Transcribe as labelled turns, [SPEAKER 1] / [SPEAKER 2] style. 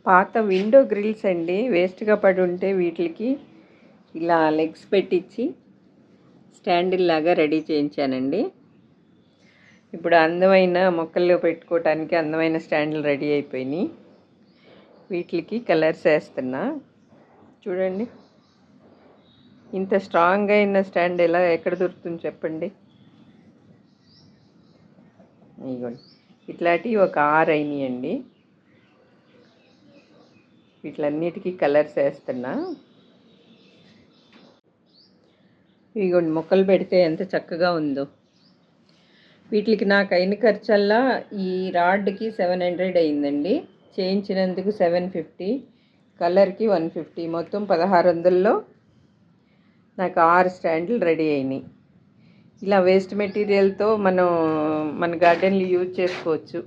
[SPEAKER 1] పాత window grills అండి, వేస్ట్గా పడి ఉంటే వీటికి ఇలా లెగ్స్ పెట్టించి స్టాండిల్ లాగా రెడీ చేయించానండి. ఇప్పుడు అందమైన మొక్కల్లో పెట్టుకోవటానికి అందమైన స్టాండ్లు రెడీ అయిపోయినాయి. వీటికి కలర్స్ వేస్తున్నా. చూడండి, ఇంత స్ట్రాంగ్గా అయిన స్టాండ్ ఎక్కడ దొరుకుతుంది చెప్పండి. ఇదిగోండి, ఇట్లాంటివి ఒక 6 అయినాయండి. వీటిలన్నిటికీ కలర్స్ వేస్తున్నా. ఇదిగోండి, మొక్కలు పెడితే ఎంత చక్కగా ఉందో. వీటికి నాకు అయిన ఖర్చల్లా ఈ రాడ్కి 700 అయిందండి. చేయించినందుకు 750, కలర్కి 150, మొత్తం 1600లో నాకు 6 స్టాండ్లు రెడీ అయినాయి. ఇలా వేస్ట్ మెటీరియల్తో మనం మన గార్డెన్లో యూజ్ చేసుకోవచ్చు.